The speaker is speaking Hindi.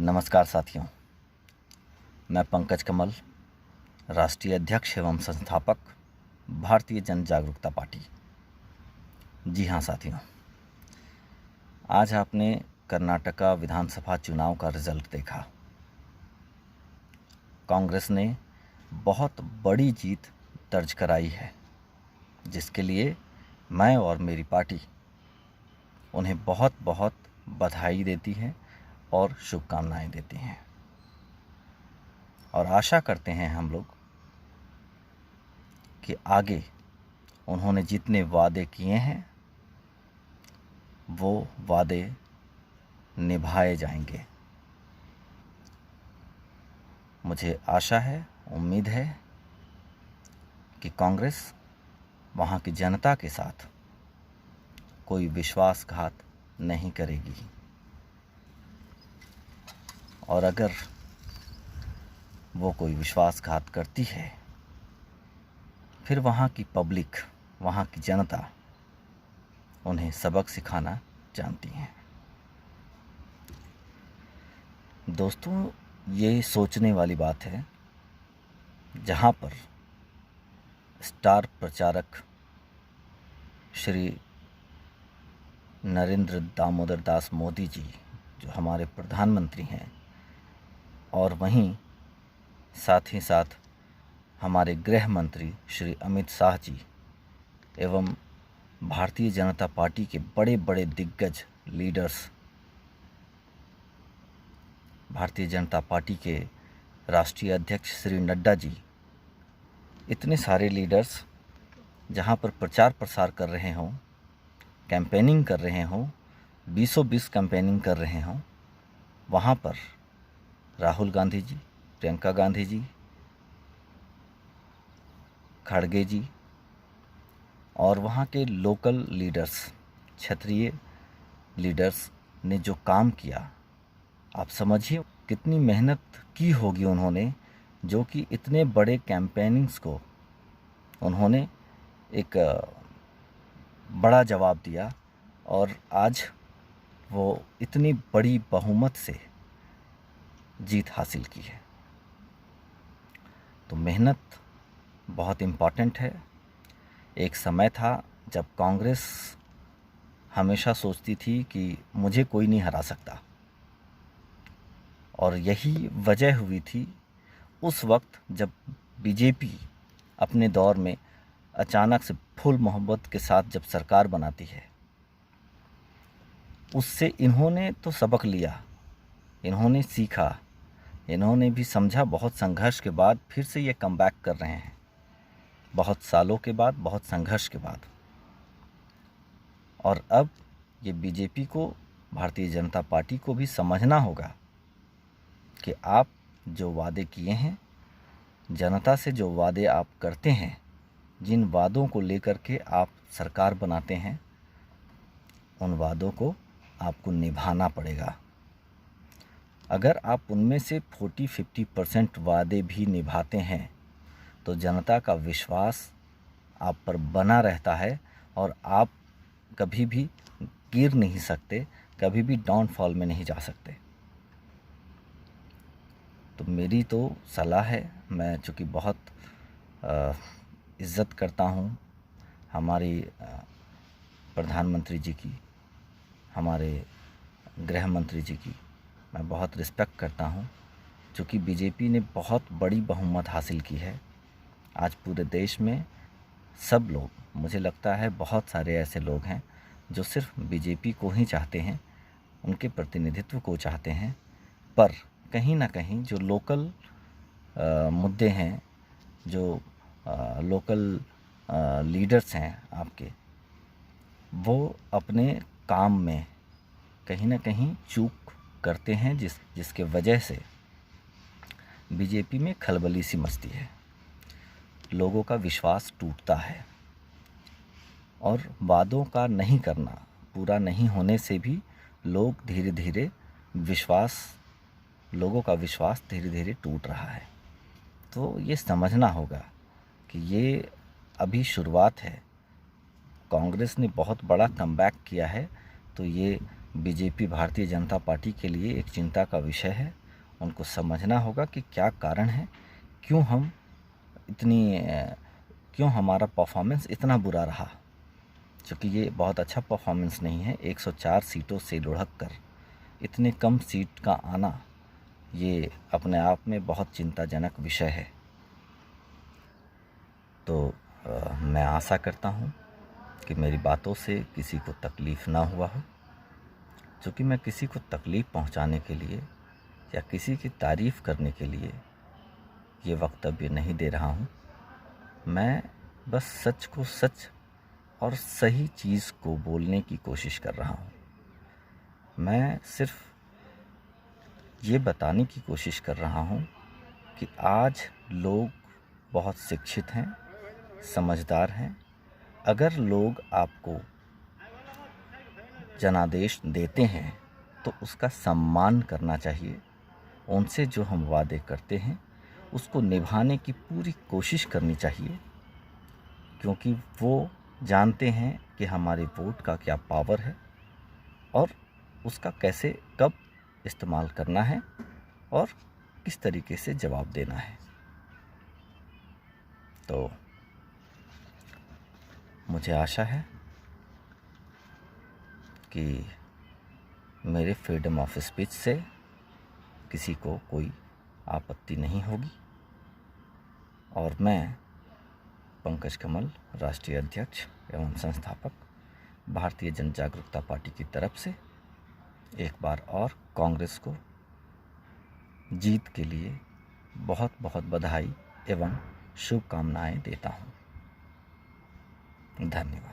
नमस्कार साथियों, मैं पंकज कमल, राष्ट्रीय अध्यक्ष एवं संस्थापक भारतीय जन जागरूकता पार्टी। जी हाँ साथियों, आज आपने कर्नाटका विधानसभा चुनाव का रिजल्ट देखा। कांग्रेस ने बहुत बड़ी जीत दर्ज कराई है, जिसके लिए मैं और मेरी पार्टी उन्हें बहुत बहुत बधाई देती है और शुभकामनाएं देती हैं। और आशा करते हैं हम लोग कि आगे उन्होंने जितने वादे किए हैं वो वादे निभाए जाएंगे। मुझे आशा है, उम्मीद है कि कांग्रेस वहाँ की जनता के साथ कोई विश्वासघात नहीं करेगी, और अगर वो कोई विश्वासघात करती है फिर वहाँ की पब्लिक, वहाँ की जनता उन्हें सबक सिखाना जानती है। दोस्तों, ये सोचने वाली बात है, जहाँ पर स्टार प्रचारक श्री नरेंद्र दामोदर दास मोदी जी, जो हमारे प्रधानमंत्री हैं, और वहीं साथ ही साथ हमारे गृह मंत्री श्री अमित शाह जी एवं भारतीय जनता पार्टी के बड़े बड़े दिग्गज लीडर्स, भारतीय जनता पार्टी के राष्ट्रीय अध्यक्ष श्री नड्डा जी, इतने सारे लीडर्स जहां पर प्रचार प्रसार कर रहे हों, कैंपेनिंग कर रहे हों, 20-20 कैंपेनिंग कर रहे हों, वहाँ पर राहुल गांधी जी, प्रियंका गांधी जी, खड़गे जी और वहाँ के लोकल लीडर्स, क्षेत्रीय लीडर्स ने जो काम किया, आप समझिए कितनी मेहनत की होगी उन्होंने, जो कि इतने बड़े कैंपेनिंग्स को उन्होंने एक बड़ा जवाब दिया और आज वो इतनी बड़ी बहुमत से जीत हासिल की है। तो मेहनत बहुत इम्पॉर्टेंट है। एक समय था जब कांग्रेस हमेशा सोचती थी कि मुझे कोई नहीं हरा सकता, और यही वजह हुई थी उस वक्त जब बीजेपी अपने दौर में अचानक से फुल मोहब्बत के साथ जब सरकार बनाती है। उससे इन्होंने तो सबक लिया, इन्होंने सीखा, इन्होंने भी समझा। बहुत संघर्ष के बाद फिर से ये कमबैक कर रहे हैं, बहुत सालों के बाद, बहुत संघर्ष के बाद। और अब ये बीजेपी को, भारतीय जनता पार्टी को भी समझना होगा कि आप जो वादे किए हैं, जनता से जो वादे आप करते हैं, जिन वादों को लेकर के आप सरकार बनाते हैं, उन वादों को आपको निभाना पड़ेगा। अगर आप उनमें से 40-50% वादे भी निभाते हैं तो जनता का विश्वास आप पर बना रहता है और आप कभी भी गिर नहीं सकते, कभी भी डाउनफॉल में नहीं जा सकते। तो मेरी तो सलाह है, मैं चूँकि बहुत इज़्ज़त करता हूँ हमारी प्रधानमंत्री जी की, हमारे गृह मंत्री जी की, मैं बहुत रिस्पेक्ट करता हूँ, चूँकि बीजेपी ने बहुत बड़ी बहुमत हासिल की है। आज पूरे देश में सब लोग, मुझे लगता है बहुत सारे ऐसे लोग हैं जो सिर्फ बीजेपी को ही चाहते हैं, उनके प्रतिनिधित्व को चाहते हैं, पर कहीं ना कहीं जो लोकल मुद्दे हैं, जो लोकल लीडर्स हैं आपके, वो अपने काम में कहीं ना कहीं चूक करते हैं, जिसके वजह से बीजेपी में खलबली सी मचती है, लोगों का विश्वास टूटता है, और वादों का नहीं करना, पूरा नहीं होने से भी लोग धीरे धीरे लोगों का विश्वास धीरे धीरे टूट रहा है। तो ये समझना होगा कि ये अभी शुरुआत है। कांग्रेस ने बहुत बड़ा कमबैक किया है, तो ये बीजेपी भारतीय जनता पार्टी के लिए एक चिंता का विषय है। उनको समझना होगा कि क्या कारण है, क्यों हमारा परफॉर्मेंस इतना बुरा रहा। क्योंकि ये बहुत अच्छा परफॉर्मेंस नहीं है। 104 सीटों से लुढ़क कर इतने कम सीट का आना, ये अपने आप में बहुत चिंताजनक विषय है। तो मैं आशा करता हूँ कि मेरी बातों से किसी को तकलीफ़ ना हुआ हो। क्योंकि मैं किसी को तकलीफ़ पहुँचाने के लिए या किसी की तारीफ़ करने के लिए ये वक्तव्य नहीं दे रहा हूँ। मैं बस सच को सच और सही चीज़ को बोलने की कोशिश कर रहा हूँ। मैं सिर्फ ये बताने की कोशिश कर रहा हूँ कि आज लोग बहुत शिक्षित हैं, समझदार हैं। अगर लोग आपको जनादेश देते हैं तो उसका सम्मान करना चाहिए। उनसे जो हम वादे करते हैं उसको निभाने की पूरी कोशिश करनी चाहिए, क्योंकि वो जानते हैं कि हमारे वोट का क्या पावर है और उसका कैसे कब इस्तेमाल करना है और किस तरीके से जवाब देना है। तो मुझे आशा है कि मेरे फ्रीडम ऑफ स्पीच से किसी को कोई आपत्ति नहीं होगी और मैं पंकज कमल, राष्ट्रीय अध्यक्ष एवं संस्थापक, भारतीय जन जागरूकता पार्टी की तरफ से एक बार और कांग्रेस को जीत के लिए बहुत बहुत बधाई एवं शुभकामनाएं देता हूं। धन्यवाद।